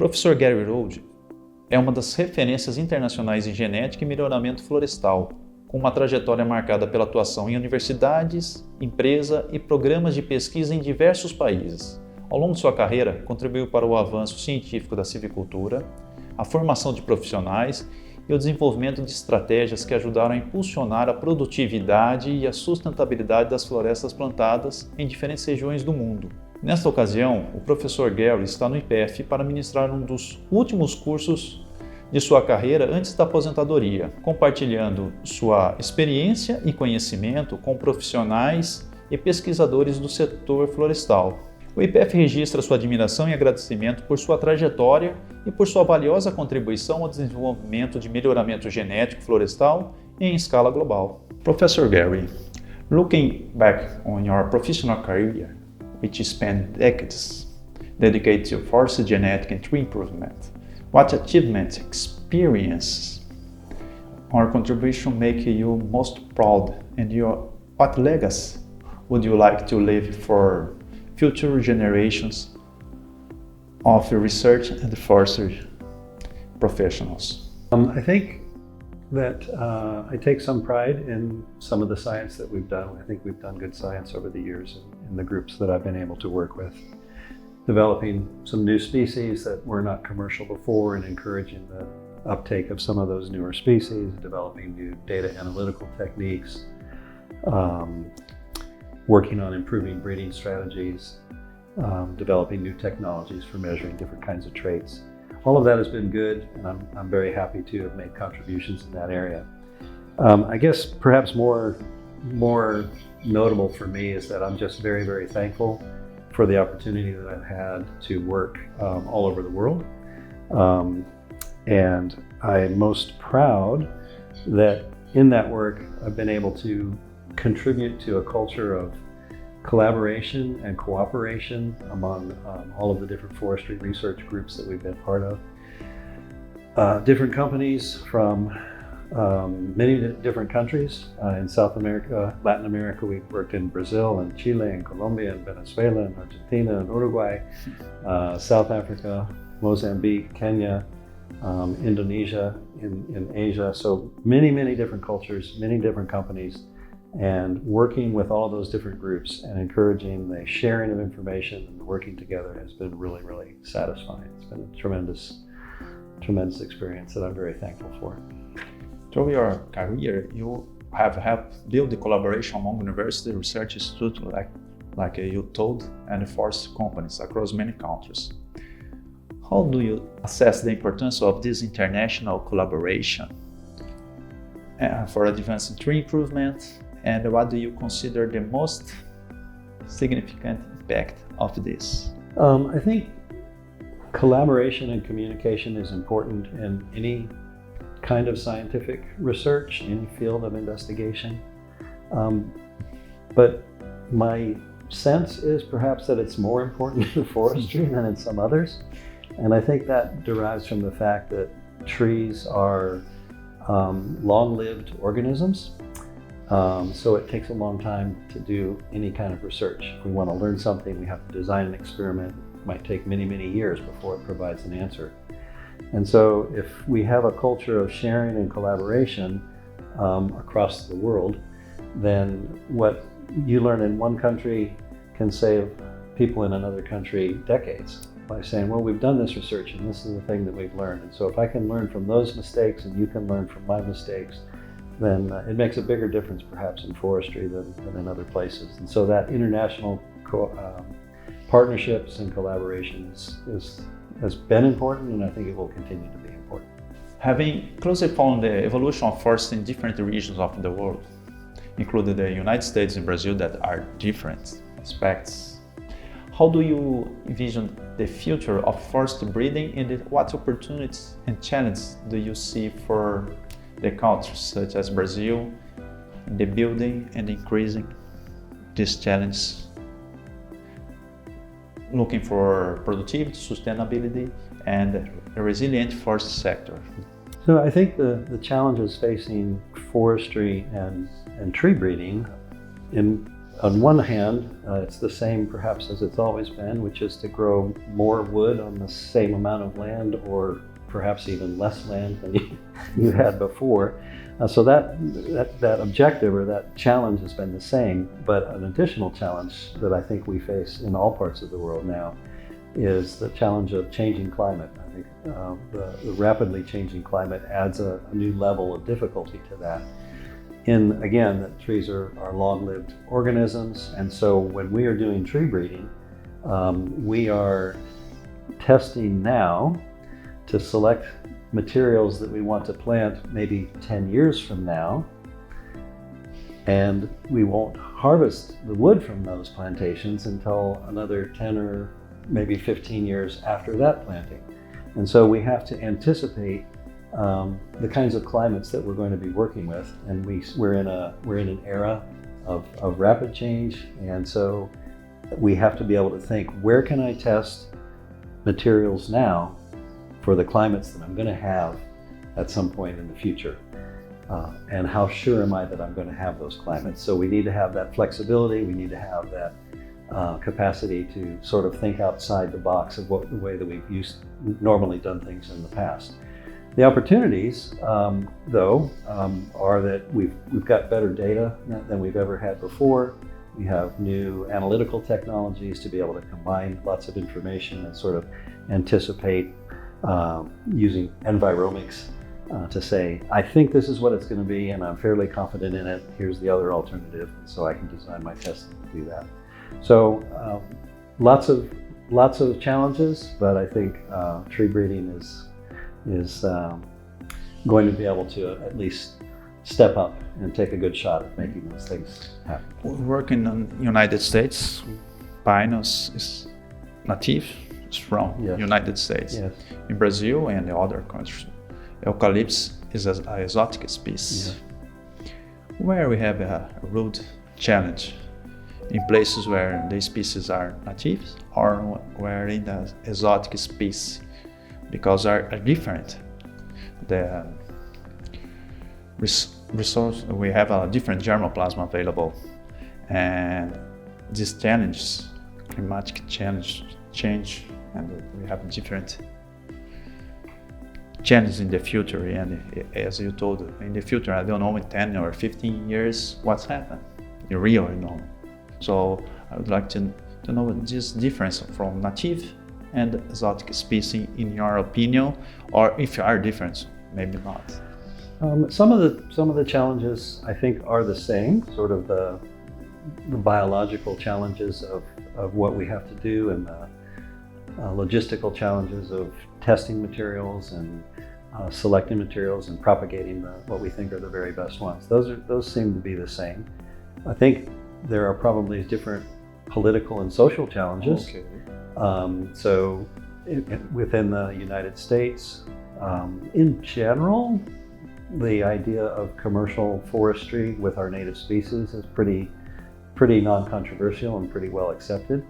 professor Gary Hodge é uma das referências internacionais em genética e melhoramento florestal, com uma trajetória marcada pela atuação em universidades, empresa e programas de pesquisa em diversos países. Ao longo de sua carreira, contribuiu para o avanço científico da silvicultura, a formação de profissionais e o desenvolvimento de estratégias que ajudaram a impulsionar a produtividade e a sustentabilidade das florestas plantadas em diferentes regiões do mundo. Nesta ocasião, o professor Gary está no IPEF para ministrar um dos últimos cursos de sua carreira antes da aposentadoria, compartilhando sua experiência e conhecimento com profissionais e pesquisadores do setor florestal. O IPEF registra sua admiração e agradecimento por sua trajetória e por sua valiosa contribuição ao desenvolvimento de melhoramento genético florestal em escala global. Professor Gary, looking back on your professional career, which spanned decades dedicated to forest genetic and tree improvement, what achievements, experiences, or contribution make you most proud, and what legacy would you like to leave for future generations of research and forestry professionals? I think that I take some pride in some of the science that we've done. I think we've done good science over the years in the groups that I've been able to work with, developing some new species that were not commercial before and encouraging the uptake of some of those newer species, developing new data analytical techniques, working on improving breeding strategies, developing new technologies for measuring different kinds of traits. All of that has been good, and I'm very happy to have made contributions in that area. I guess perhaps more notable for me is that I'm just very, very thankful for the opportunity that I've had to work all over the world. And I'm most proud that in that work I've been able to contribute to a culture of collaboration and cooperation among all of the different forestry research groups that we've been part of. Different companies from many different countries. In South America, Latin America, we've worked in Brazil and Chile and Colombia and Venezuela and Argentina and Uruguay, South Africa, Mozambique, Kenya, Indonesia, in Asia. So many different cultures, many different companies, and working with all those different groups and encouraging the sharing of information and working together has been really, really satisfying. It's been a tremendous experience that I'm very thankful for. Through your career, you have helped build the collaboration among university research institutes, like you told, and forest companies across many countries. How do you assess the importance of this international collaboration for advancing tree improvement, and what do you consider the most significant impact of this? I think collaboration and communication is important in any kind of scientific research, any field of investigation. But my sense is perhaps that it's more important in forestry than in some others. And I think that derives from the fact that trees are long-lived organisms. So it takes a long time to do any kind of research. If we want to learn something, we have to design an experiment. It might take many years before it provides an answer. And so if we have a culture of sharing and collaboration across the world, then what you learn in one country can save people in another country decades by saying, well, we've done this research and this is the thing that we've learned. And so if I can learn from those mistakes and you can learn from my mistakes, then it makes a bigger difference perhaps in forestry than in other places. And so that international partnerships and collaboration has been important, and I think it will continue to be important. Having closely followed the evolution of forests in different regions of the world, including the United States and Brazil, that are different aspects, how do you envision the future of forest breeding, and what opportunities and challenges do you see for the countries such as Brazil in the building and increasing this challenge, looking for productivity, sustainability, and a resilient forest sector? So I think the challenges facing forestry and tree breeding in on one hand, it's the same perhaps as it's always been, which is to grow more wood on the same amount of land, or perhaps even less land than you had before. So that objective or that challenge has been the same, but an additional challenge that I think we face in all parts of the world now is the challenge of changing climate. I think the rapidly changing climate adds a new level of difficulty to that. Again, that trees are long-lived organisms, and so when we are doing tree breeding, we are testing now to select materials that we want to plant maybe 10 years from now, and we won't harvest the wood from those plantations until another 10 or maybe 15 years after that planting. And so we have to anticipate the kinds of climates that we're going to be working with, and we're in an era of rapid change, and so we have to be able to think, where can I test materials now for the climates that I'm going to have at some point in the future, and how sure am I that I'm going to have those climates? So we need to have that flexibility, we need to have that capacity to sort of think outside the box of the way that we've normally done things in the past. The opportunities, though, are that we've got better data than we've ever had before. We have new analytical technologies to be able to combine lots of information and sort of anticipate using enviromics to say, I think this is what it's going to be, and I'm fairly confident in it. Here's the other alternative, so I can design my testing to do that. So lots of challenges, but I think tree breeding is going to be able to at least step up and take a good shot at making those things happen. Working in the United States, pinus is native, it's from United States. Yes. In Brazil and the other countries, eucalyptus is an exotic species. Yeah. Where we have a root challenge, in places where the species are native or where in the exotic species, because are different. The resource, we have a different germplasm available, and these challenges, climatic change, and we have different challenges in the future. And as you told, in the future, I don't know, in 10 or 15 years, what's happened, the real, So I would like to know this difference from native and exotic species in your opinion, or if you are different, maybe not. Some of the challenges I think are the same, sort of the biological challenges of what we have to do, and the logistical challenges of testing materials and selecting materials and propagating what we think are the very best ones. Those seem to be the same. I think there are probably different political and social challenges. Okay. So within the United States, in general, the idea of commercial forestry with our native species is pretty non-controversial and pretty well accepted.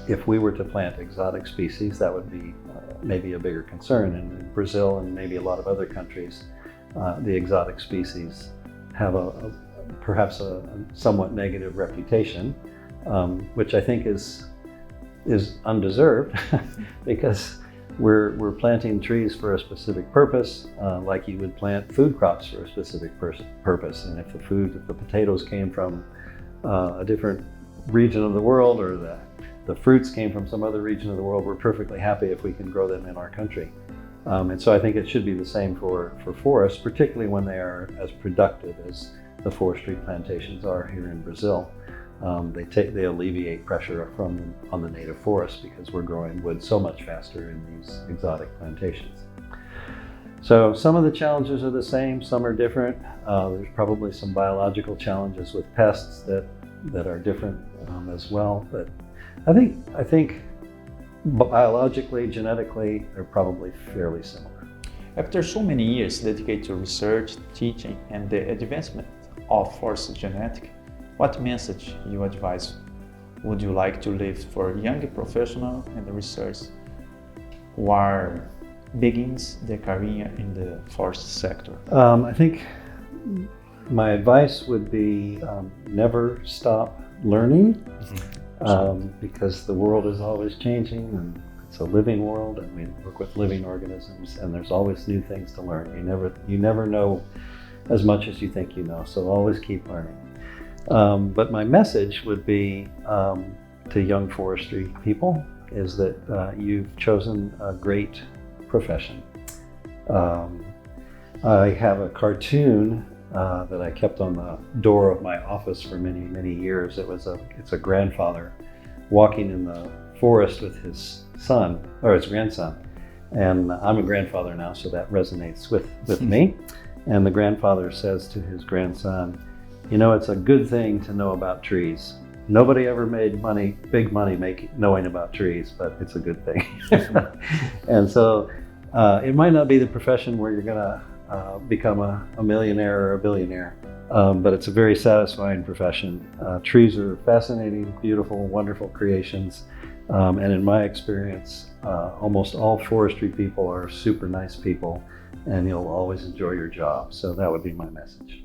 If we were to plant exotic species, that would be maybe a bigger concern. And in Brazil and maybe a lot of other countries, the exotic species have perhaps a somewhat negative reputation, which I think is undeserved because we're planting trees for a specific purpose, like you would plant food crops for a specific purpose. And if the potatoes came from a different region of the world, or the fruits came from some other region of the world, we're perfectly happy if we can grow them in our country. And so I think it should be the same for forests, particularly when they are as productive as the forestry plantations are here in Brazil. They alleviate pressure on the native forest because we're growing wood so much faster in these exotic plantations. So some of the challenges are the same, some are different. There's probably some biological challenges with pests that are different as well. But I think biologically, genetically, they're probably fairly similar. After so many years dedicated to research, teaching, and the advancement of forest genetics, what message you advise would you like to leave for young professionals and researchers who are begins their career in the forest sector? I think My advice would be never stop learning, because the world is always changing, and it's a living world, and we work with living organisms, and there's always new things to learn. You never know as much as you think you know, so always keep learning. But my message would be to young forestry people is that you've chosen a great profession. I have a cartoon that I kept on the door of my office for many, many years. It's a grandfather walking in the forest with his son, or his grandson. And I'm a grandfather now, so that resonates with me. And the grandfather says to his grandson, you know, it's a good thing to know about trees. Nobody ever made big money knowing about trees, but it's a good thing. And so it might not be the profession where you're gonna become a millionaire or a billionaire, but it's a very satisfying profession. Trees are fascinating, beautiful, wonderful creations. And in my experience, almost all forestry people are super nice people, and you'll always enjoy your job. So that would be my message.